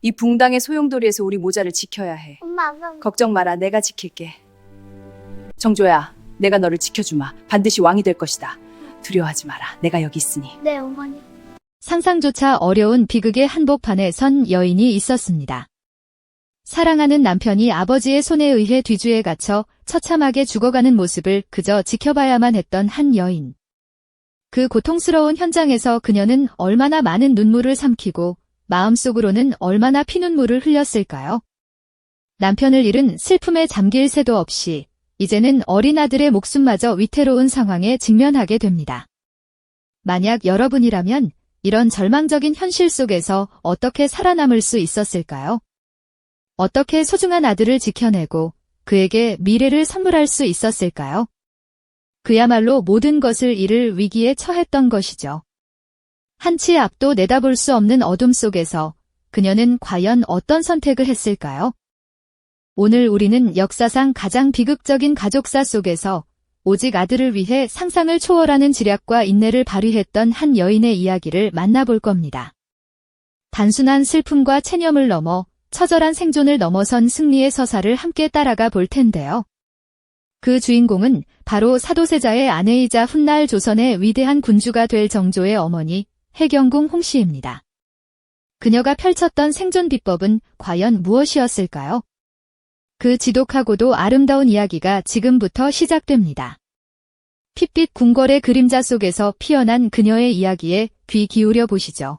이 붕당의 소용돌이에서 우리 모자를 지켜야 해. 엄마, 아빠. 걱정 마라. 내가 지킬게. 정조야, 내가 너를 지켜주마. 반드시 왕이 될 것이다. 두려워하지 마라. 내가 여기 있으니. 네, 어머니. 상상조차 어려운 비극의 한복판에 선 여인이 있었습니다. 사랑하는 남편이 아버지의 손에 의해 뒤주에 갇혀 처참하게 죽어가는 모습을 그저 지켜봐야만 했던 한 여인. 그 고통스러운 현장에서 그녀는 얼마나 많은 눈물을 삼키고 마음속으로는 얼마나 피눈물을 흘렸을까요? 남편을 잃은 슬픔에 잠길 새도 없이 이제는 어린 아들의 목숨마저 위태로운 상황에 직면하게 됩니다. 만약 여러분이라면 이런 절망적인 현실 속에서 어떻게 살아남을 수 있었을까요? 어떻게 소중한 아들을 지켜내고 그에게 미래를 선물할 수 있었을까요? 그야말로 모든 것을 잃을 위기에 처했던 것이죠. 한치 앞도 내다볼 수 없는 어둠 속에서 그녀는 과연 어떤 선택을 했을까요? 오늘 우리는 역사상 가장 비극적인 가족사 속에서 오직 아들을 위해 상상을 초월하는 지략과 인내를 발휘했던 한 여인의 이야기를 만나볼 겁니다. 단순한 슬픔과 체념을 넘어 처절한 생존을 넘어선 승리의 서사를 함께 따라가 볼 텐데요. 그 주인공은 바로 사도세자의 아내이자 훗날 조선의 위대한 군주가 될 정조의 어머니 해경궁 홍씨입니다. 그녀가 펼쳤던 생존 비법은 과연 무엇이었을까요? 그 지독하고도 아름다운 이야기가 지금부터 시작됩니다. 핏빛 궁궐의 그림자 속에서 피어난 그녀의 이야기에 귀 기울여 보시죠.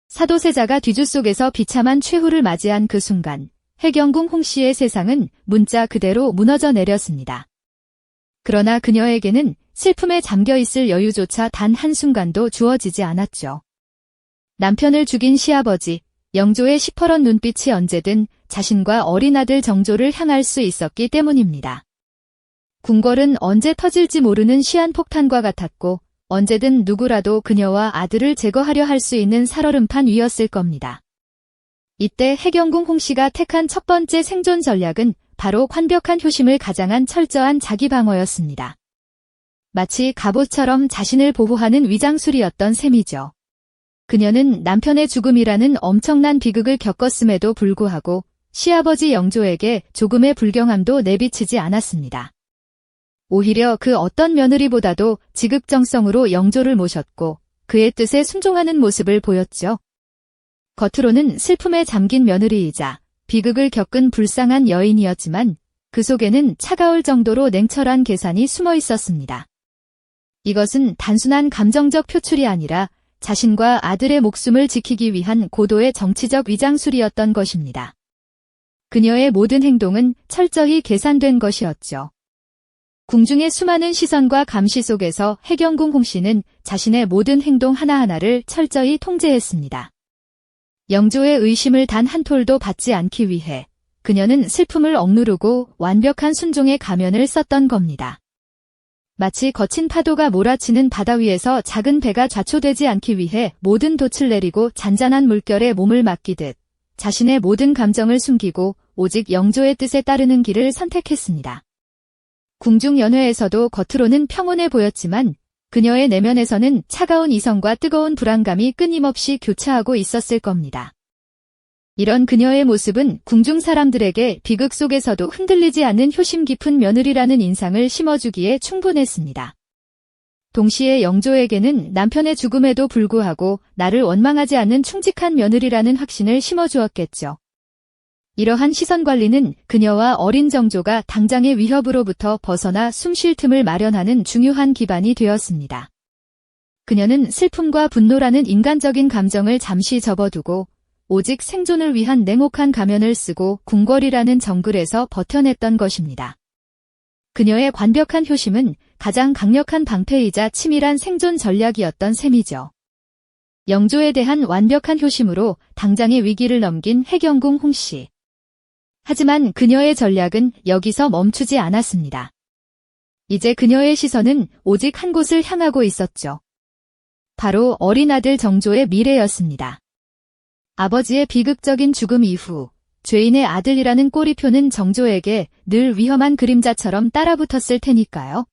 사도세자가 뒤주 속에서 비참한 최후를 맞이한 그 순간, 해경궁 홍씨의 세상은 문자 그대로 무너져 내렸습니다. 그러나 그녀에게는 슬픔에 잠겨 있을 여유조차 단 한순간도 주어지지 않았죠. 남편을 죽인 시아버지, 영조의 시퍼런 눈빛이 언제든 자신과 어린 아들 정조를 향할 수 있었기 때문입니다. 궁궐은 언제 터질지 모르는 시한폭탄과 같았고 언제든 누구라도 그녀와 아들을 제거하려 할 수 있는 살얼음판 위였을 겁니다. 이때 해경궁 홍씨가 택한 첫 번째 생존 전략은 바로 완벽한 효심을 가장한 철저한 자기방어였습니다. 마치 갑옷처럼 자신을 보호하는 위장술이었던 셈이죠. 그녀는 남편의 죽음이라는 엄청난 비극을 겪었음에도 불구하고 시아버지 영조에게 조금의 불경함도 내비치지 않았습니다. 오히려 그 어떤 며느리보다도 지극정성으로 영조를 모셨고 그의 뜻에 순종하는 모습을 보였죠. 겉으로는 슬픔에 잠긴 며느리이자 비극을 겪은 불쌍한 여인이었지만 그 속에는 차가울 정도로 냉철한 계산이 숨어 있었습니다. 이것은 단순한 감정적 표출이 아니라 자신과 아들의 목숨을 지키기 위한 고도의 정치적 위장술이었던 것입니다. 그녀의 모든 행동은 철저히 계산된 것이었죠. 궁중의 수많은 시선과 감시 속에서 해경궁 홍씨는 자신의 모든 행동 하나하나를 철저히 통제했습니다. 영조의 의심을 단 한 톨도 받지 않기 위해 그녀는 슬픔을 억누르고 완벽한 순종의 가면을 썼던 겁니다. 마치 거친 파도가 몰아치는 바다 위에서 작은 배가 좌초되지 않기 위해 모든 돛을 내리고 잔잔한 물결에 몸을 맡기듯 자신의 모든 감정을 숨기고 오직 영조의 뜻에 따르는 길을 선택했습니다. 궁중 연회에서도 겉으로는 평온해 보였지만 그녀의 내면에서는 차가운 이성과 뜨거운 불안감이 끊임없이 교차하고 있었을 겁니다. 이런 그녀의 모습은 궁중 사람들에게 비극 속에서도 흔들리지 않는 효심 깊은 며느리라는 인상을 심어주기에 충분했습니다. 동시에 영조에게는 남편의 죽음에도 불구하고 나를 원망하지 않는 충직한 며느리라는 확신을 심어주었겠죠. 이러한 시선 관리는 그녀와 어린 정조가 당장의 위협으로부터 벗어나 숨 쉴 틈을 마련하는 중요한 기반이 되었습니다. 그녀는 슬픔과 분노라는 인간적인 감정을 잠시 접어두고 오직 생존을 위한 냉혹한 가면을 쓰고 궁궐이라는 정글에서 버텨냈던 것입니다. 그녀의 완벽한 효심은 가장 강력한 방패이자 치밀한 생존 전략이었던 셈이죠. 영조에 대한 완벽한 효심으로 당장의 위기를 넘긴 해경궁 홍씨. 하지만 그녀의 전략은 여기서 멈추지 않았습니다. 이제 그녀의 시선은 오직 한 곳을 향하고 있었죠. 바로 어린 아들 정조의 미래였습니다. 아버지의 비극적인 죽음 이후 죄인의 아들이라는 꼬리표는 정조에게 늘 위험한 그림자처럼 따라붙었을 테니까요.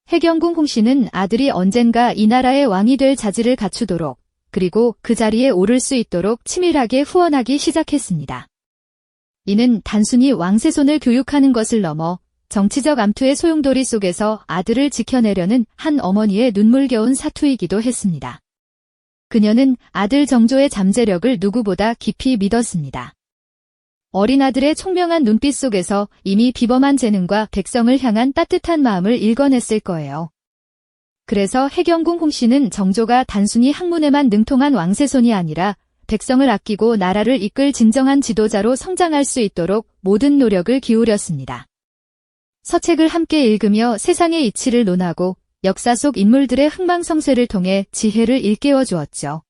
해경궁 홍씨는 아들이 언젠가 이 나라의 왕이 될 자질을 갖추도록 그리고 그 자리에 오를 수 있도록 치밀하게 후원하기 시작했습니다. 이는 단순히 왕세손을 교육하는 것을 넘어 정치적 암투의 소용돌이 속에서 아들을 지켜내려는 한 어머니의 눈물겨운 사투이기도 했습니다. 그녀는 아들 정조의 잠재력을 누구보다 깊이 믿었습니다. 어린 아들의 총명한 눈빛 속에서 이미 비범한 재능과 백성을 향한 따뜻한 마음을 읽어냈을 거예요. 그래서 해경궁 홍씨는 정조가 단순히 학문에만 능통한 왕세손이 아니라 백성을 아끼고 나라를 이끌 진정한 지도자로 성장할 수 있도록 모든 노력을 기울였습니다. 서책을 함께 읽으며 세상의 이치를 논하고 역사 속 인물들의 흥망성쇠를 통해 지혜를 일깨워 주었죠.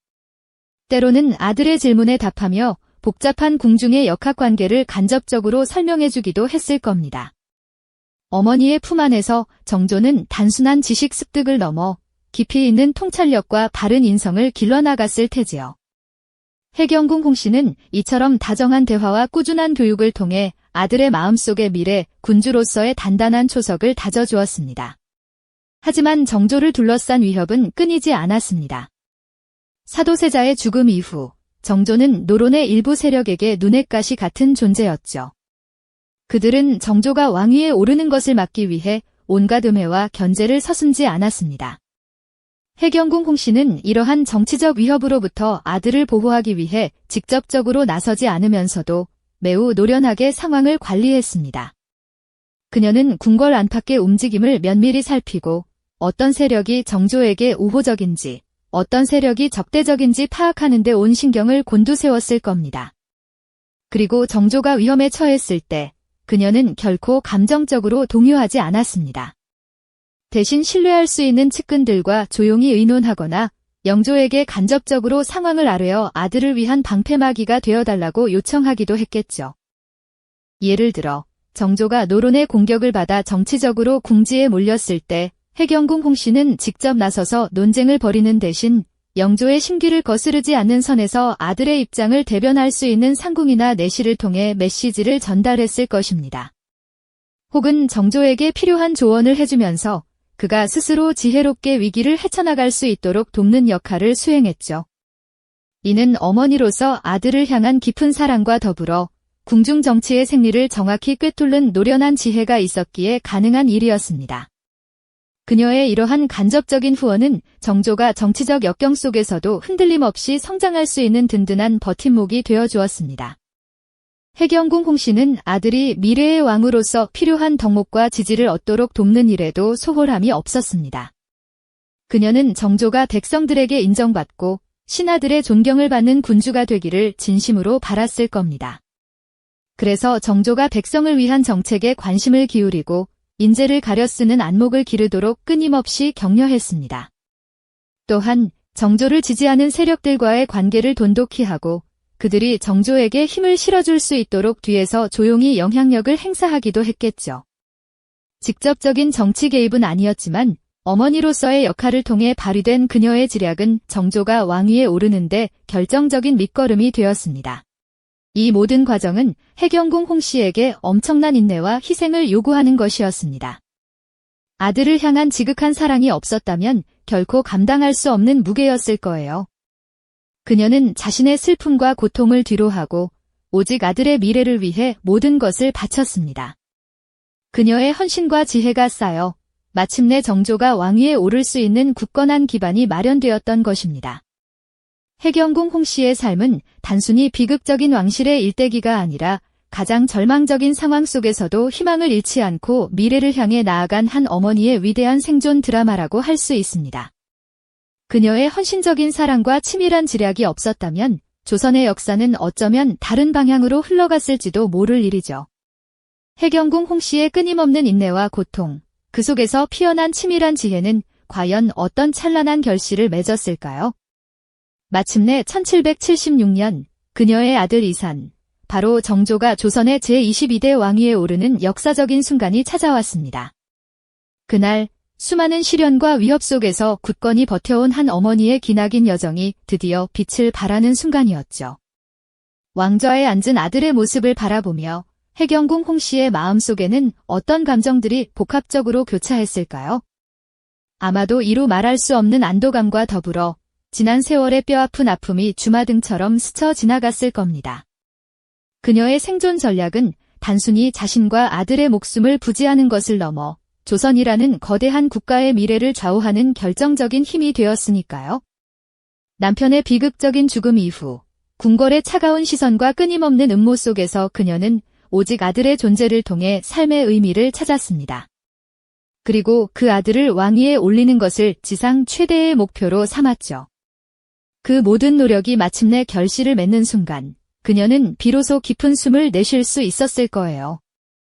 때로는 아들의 질문에 답하며 복잡한 궁중의 역학관계를 간접적으로 설명해주기도 했을 겁니다. 어머니의 품 안에서 정조는 단순한 지식 습득을 넘어 깊이 있는 통찰력과 바른 인성을 길러나갔을 테지요. 해경궁 홍씨는 이처럼 다정한 대화와 꾸준한 교육을 통해 아들의 마음속의 미래, 군주로서의 단단한 초석을 다져주었습니다. 하지만 정조를 둘러싼 위협은 끊이지 않았습니다. 사도세자의 죽음 이후 정조는 노론의 일부 세력에게 눈엣가시 같은 존재였죠. 그들은 정조가 왕위에 오르는 것을 막기 위해 온갖 음해와 견제를 서슴지 않았습니다. 해경궁 홍씨는 이러한 정치적 위협으로부터 아들을 보호하기 위해 직접적으로 나서지 않으면서도 매우 노련하게 상황을 관리했습니다. 그녀는 궁궐 안팎의 움직임을 면밀히 살피고 어떤 세력이 정조에게 우호적인지, 어떤 세력이 적대적인지 파악하는 데 온 신경을 곤두세웠을 겁니다. 그리고 정조가 위험에 처했을 때 그녀는 결코 감정적으로 동요하지 않았습니다. 대신 신뢰할 수 있는 측근들과 조용히 의논하거나 영조에게 간접적으로 상황을 아뢰어 아들을 위한 방패막이가 되어달라고 요청하기도 했겠죠. 예를 들어 정조가 노론의 공격을 받아 정치적으로 궁지에 몰렸을 때 해경궁 홍씨는 직접 나서서 논쟁을 벌이는 대신 영조의 심기를 거스르지 않는 선에서 아들의 입장을 대변할 수 있는 상궁이나 내시를 통해 메시지를 전달했을 것입니다. 혹은 정조에게 필요한 조언을 해주면서 그가 스스로 지혜롭게 위기를 헤쳐나갈 수 있도록 돕는 역할을 수행했죠. 이는 어머니로서 아들을 향한 깊은 사랑과 더불어 궁중 정치의 생리를 정확히 꿰뚫는 노련한 지혜가 있었기에 가능한 일이었습니다. 그녀의 이러한 간접적인 후원은 정조가 정치적 역경 속에서도 흔들림 없이 성장할 수 있는 든든한 버팀목이 되어주었습니다. 해경궁 홍씨는 아들이 미래의 왕으로서 필요한 덕목과 지지를 얻도록 돕는 일에도 소홀함이 없었습니다. 그녀는 정조가 백성들에게 인정받고 신하들의 존경을 받는 군주가 되기를 진심으로 바랐을 겁니다. 그래서 정조가 백성을 위한 정책에 관심을 기울이고 인재를 가려 쓰는 안목을 기르도록 끊임없이 격려했습니다. 또한 정조를 지지하는 세력들과의 관계를 돈독히 하고 그들이 정조에게 힘을 실어줄 수 있도록 뒤에서 조용히 영향력을 행사하기도 했겠죠. 직접적인 정치 개입은 아니었지만 어머니로서의 역할을 통해 발휘된 그녀의 지략은 정조가 왕위에 오르는데 결정적인 밑거름이 되었습니다. 이 모든 과정은 해경궁 홍씨에게 엄청난 인내와 희생을 요구하는 것이었습니다. 아들을 향한 지극한 사랑이 없었다면 결코 감당할 수 없는 무게였을 거예요. 그녀는 자신의 슬픔과 고통을 뒤로하고 오직 아들의 미래를 위해 모든 것을 바쳤습니다. 그녀의 헌신과 지혜가 쌓여 마침내 정조가 왕위에 오를 수 있는 굳건한 기반이 마련되었던 것입니다. 해경궁 홍씨의 삶은 단순히 비극적인 왕실의 일대기가 아니라 가장 절망적인 상황 속에서도 희망을 잃지 않고 미래를 향해 나아간 한 어머니의 위대한 생존 드라마라고 할 수 있습니다. 그녀의 헌신적인 사랑과 치밀한 지략이 없었다면 조선의 역사는 어쩌면 다른 방향으로 흘러갔을지도 모를 일이죠. 해경궁 홍씨의 끊임없는 인내와 고통, 그 속에서 피어난 치밀한 지혜는 과연 어떤 찬란한 결실을 맺었을까요? 마침내 1776년 그녀의 아들 이산, 바로 정조가 조선의 제22대 왕위에 오르는 역사적인 순간이 찾아왔습니다. 그날 수많은 시련과 위협 속에서 굳건히 버텨온 한 어머니의 기나긴 여정이 드디어 빛을 발하는 순간이었죠. 왕좌에 앉은 아들의 모습을 바라보며 해경궁 홍씨의 마음속에는 어떤 감정들이 복합적으로 교차했을까요? 아마도 이루 말할 수 없는 안도감과 더불어 지난 세월의 뼈아픈 아픔이 주마등처럼 스쳐 지나갔을 겁니다. 그녀의 생존 전략은 단순히 자신과 아들의 목숨을 부지하는 것을 넘어 조선이라는 거대한 국가의 미래를 좌우하는 결정적인 힘이 되었으니까요. 남편의 비극적인 죽음 이후 궁궐의 차가운 시선과 끊임없는 음모 속에서 그녀는 오직 아들의 존재를 통해 삶의 의미를 찾았습니다. 그리고 그 아들을 왕위에 올리는 것을 지상 최대의 목표로 삼았죠. 그 모든 노력이 마침내 결실을 맺는 순간 그녀는 비로소 깊은 숨을 내쉴 수 있었을 거예요.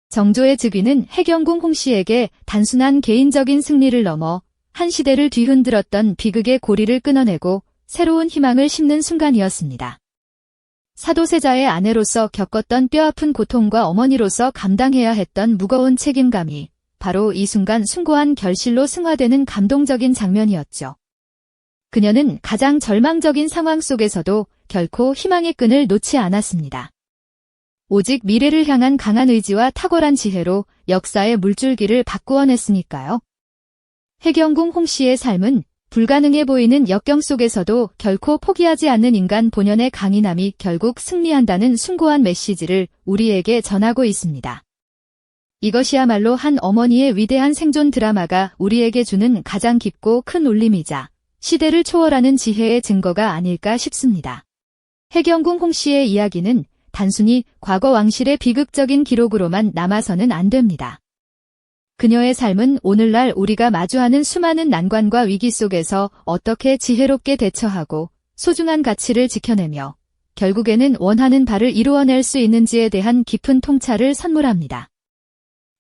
정조의 즉위는 해경궁 홍씨에게 단순한 개인적인 승리를 넘어 한 시대를 뒤흔들었던 비극의 고리를 끊어내고 새로운 희망을 심는 순간이었습니다. 사도세자의 아내로서 겪었던 뼈아픈 고통과 어머니로서 감당해야 했던 무거운 책임감이 바로 이 순간 숭고한 결실로 승화되는 감동적인 장면이었죠. 그녀는 가장 절망적인 상황 속에서도 결코 희망의 끈을 놓지 않았습니다. 오직 미래를 향한 강한 의지와 탁월한 지혜로 역사의 물줄기를 바꾸어냈으니까요. 해경궁 홍씨의 삶은 불가능해 보이는 역경 속에서도 결코 포기하지 않는 인간 본연의 강인함이 결국 승리한다는 숭고한 메시지를 우리에게 전하고 있습니다. 이것이야말로 한 어머니의 위대한 생존 드라마가 우리에게 주는 가장 깊고 큰 울림이자 시대를 초월하는 지혜의 증거가 아닐까 싶습니다. 해경궁 홍씨의 이야기는 단순히 과거 왕실의 비극적인 기록으로만 남아서는 안 됩니다. 그녀의 삶은 오늘날 우리가 마주하는 수많은 난관과 위기 속에서 어떻게 지혜롭게 대처하고 소중한 가치를 지켜내며 결국에는 원하는 바를 이루어낼 수 있는지에 대한 깊은 통찰을 선물합니다.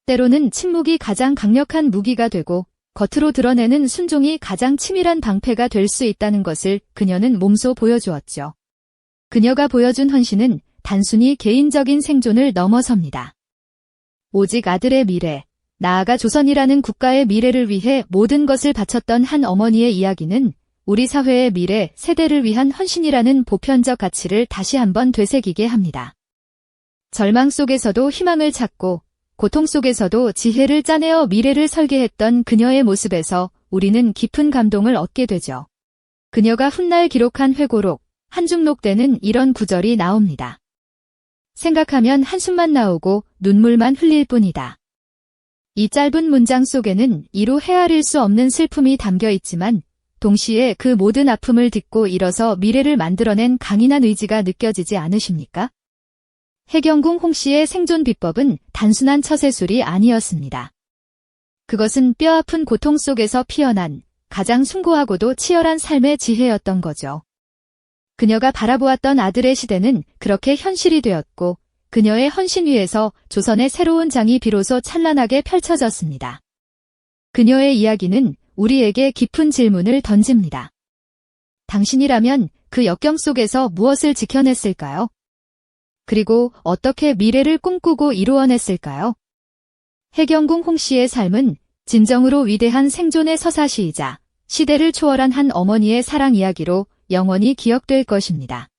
때로는 침묵이 가장 강력한 무기가 되고 겉으로 드러내는 순종이 가장 치밀한 방패가 될 수 있다는 것을 그녀는 몸소 보여주었죠. 그녀가 보여준 헌신은 단순히 개인적인 생존을 넘어섭니다. 오직 아들의 미래, 나아가 조선이라는 국가의 미래를 위해 모든 것을 바쳤던 한 어머니의 이야기는 우리 사회의 미래, 세대를 위한 헌신이라는 보편적 가치를 다시 한번 되새기게 합니다. 절망 속에서도 희망을 찾고 고통 속에서도 지혜를 짜내어 미래를 설계했던 그녀의 모습에서 우리는 깊은 감동을 얻게 되죠. 그녀가 훗날 기록한 회고록, 한중록대는 이런 구절이 나옵니다. 생각하면 한숨만 나오고 눈물만 흘릴 뿐이다. 이 짧은 문장 속에는 이루 헤아릴 수 없는 슬픔이 담겨 있지만 동시에 그 모든 아픔을 딛고 일어서 미래를 만들어낸 강인한 의지가 느껴지지 않으십니까? 해경궁 홍씨의 생존 비법은 단순한 처세술이 아니었습니다. 그것은 뼈아픈 고통 속에서 피어난 가장 숭고하고도 치열한 삶의 지혜였던 거죠. 그녀가 바라보았던 아들의 시대는 그렇게 현실이 되었고 그녀의 헌신 위에서 조선의 새로운 장이 비로소 찬란하게 펼쳐졌습니다. 그녀의 이야기는 우리에게 깊은 질문을 던집니다. 당신이라면 그 역경 속에서 무엇을 지켜냈을까요? 그리고 어떻게 미래를 꿈꾸고 이루어냈을까요? 해경궁 홍씨의 삶은 진정으로 위대한 생존의 서사시이자 시대를 초월한 한 어머니의 사랑 이야기로 영원히 기억될 것입니다.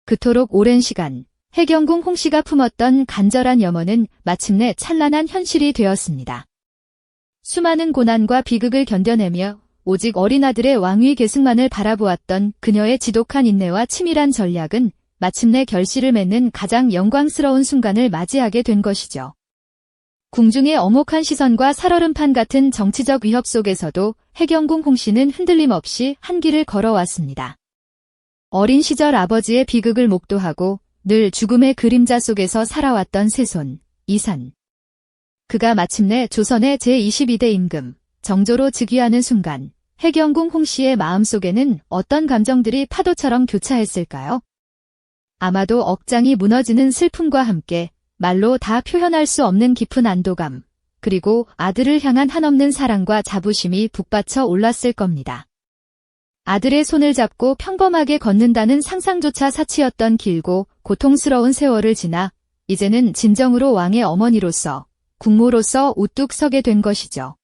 그토록 오랜 시간 해경궁 홍씨가 품었던 간절한 염원은 마침내 찬란한 현실이 되었습니다. 수많은 고난과 비극을 견뎌내며 오직 어린 아들의 왕위 계승만을 바라보았던 그녀의 지독한 인내와 치밀한 전략은 마침내 결실을 맺는 가장 영광스러운 순간을 맞이하게 된 것이죠. 궁중의 엄혹한 시선과 살얼음판 같은 정치적 위협 속에서도 해경궁 홍씨는 흔들림 없이 한 길을 걸어왔습니다. 어린 시절 아버지의 비극을 목도하고 늘 죽음의 그림자 속에서 살아왔던 세손, 이산. 그가 마침내 조선의 제22대 임금, 정조로 즉위하는 순간 해경궁 홍씨의 마음속에는 어떤 감정들이 파도처럼 교차했을까요? 아마도 억장이 무너지는 슬픔과 함께 말로 다 표현할 수 없는 깊은 안도감, 그리고 아들을 향한 한없는 사랑과 자부심이 북받쳐 올랐을 겁니다. 아들의 손을 잡고 평범하게 걷는다는 상상조차 사치였던 길고 고통스러운 세월을 지나 이제는 진정으로 왕의 어머니로서, 국모로서 우뚝 서게 된 것이죠.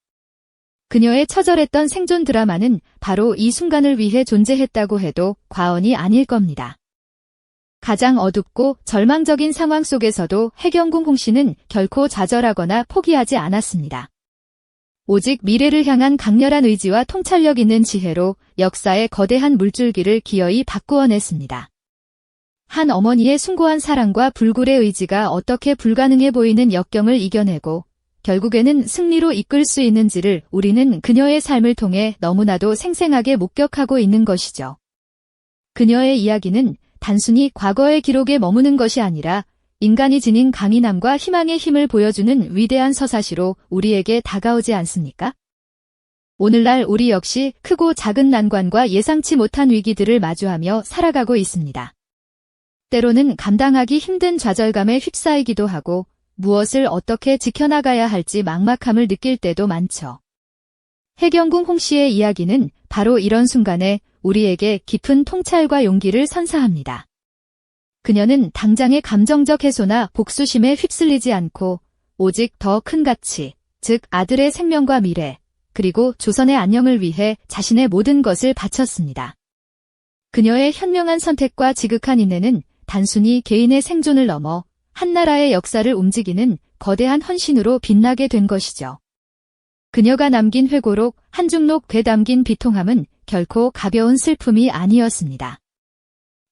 그녀의 처절했던 생존 드라마는 바로 이 순간을 위해 존재했다고 해도 과언이 아닐 겁니다. 가장 어둡고 절망적인 상황 속에서도 해경궁 홍씨는 결코 좌절하거나 포기하지 않았습니다. 오직 미래를 향한 강렬한 의지와 통찰력 있는 지혜로 역사의 거대한 물줄기를 기어이 바꾸어냈습니다. 한 어머니의 숭고한 사랑과 불굴의 의지가 어떻게 불가능해 보이는 역경을 이겨내고 결국에는 승리로 이끌 수 있는지를 우리는 그녀의 삶을 통해 너무나도 생생하게 목격하고 있는 것이죠. 그녀의 이야기는 단순히 과거의 기록에 머무는 것이 아니라 인간이 지닌 강인함과 희망의 힘을 보여주는 위대한 서사시로 우리에게 다가오지 않습니까? 오늘날 우리 역시 크고 작은 난관과 예상치 못한 위기들을 마주하며 살아가고 있습니다. 때로는 감당하기 힘든 좌절감에 휩싸이기도 하고 무엇을 어떻게 지켜나가야 할지 막막함을 느낄 때도 많죠. 해경궁 홍씨의 이야기는 바로 이런 순간에 우리에게 깊은 통찰과 용기를 선사합니다. 그녀는 당장의 감정적 해소나 복수심에 휩쓸리지 않고 오직 더 큰 가치, 즉 아들의 생명과 미래, 그리고 조선의 안녕을 위해 자신의 모든 것을 바쳤습니다. 그녀의 현명한 선택과 지극한 인내는 단순히 개인의 생존을 넘어 한나라의 역사를 움직이는 거대한 헌신으로 빛나게 된 것이죠. 그녀가 남긴 회고록 한중록에 담긴 비통함은 결코 가벼운 슬픔이 아니었습니다.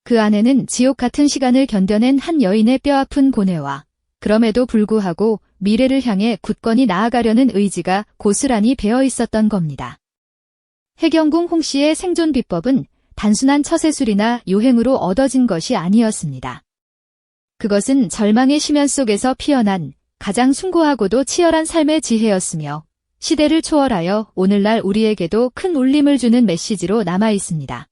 그 안에는 지옥 같은 시간을 견뎌낸 한 여인의 뼈아픈 고뇌와 그럼에도 불구하고 미래를 향해 굳건히 나아가려는 의지가 고스란히 배어 있었던 겁니다. 해경궁 홍씨의 생존 비법은 단순한 처세술이나 요행으로 얻어진 것이 아니었습니다. 그것은 절망의 심연 속에서 피어난 가장 숭고하고도 치열한 삶의 지혜였으며 시대를 초월하여 오늘날 우리에게도 큰 울림을 주는 메시지로 남아 있습니다.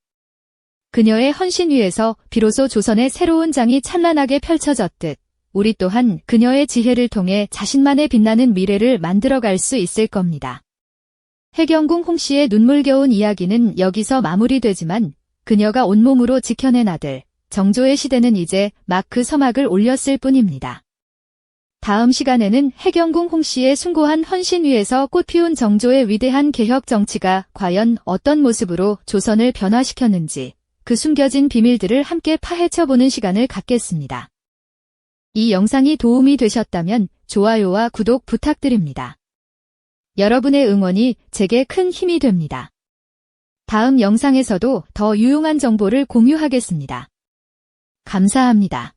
그녀의 헌신 위에서 비로소 조선의 새로운 장이 찬란하게 펼쳐졌듯 우리 또한 그녀의 지혜를 통해 자신만의 빛나는 미래를 만들어갈 수 있을 겁니다. 해경궁 홍씨의 눈물겨운 이야기는 여기서 마무리되지만 그녀가 온몸으로 지켜낸 아들, 정조의 시대는 이제 막 그 서막을 올렸을 뿐입니다. 다음 시간에는 해경궁 홍씨의 숭고한 헌신 위에서 꽃피운 정조의 위대한 개혁 정치가 과연 어떤 모습으로 조선을 변화시켰는지 그 숨겨진 비밀들을 함께 파헤쳐보는 시간을 갖겠습니다. 이 영상이 도움이 되셨다면 좋아요와 구독 부탁드립니다. 여러분의 응원이 제게 큰 힘이 됩니다. 다음 영상에서도 더 유용한 정보를 공유하겠습니다. 감사합니다.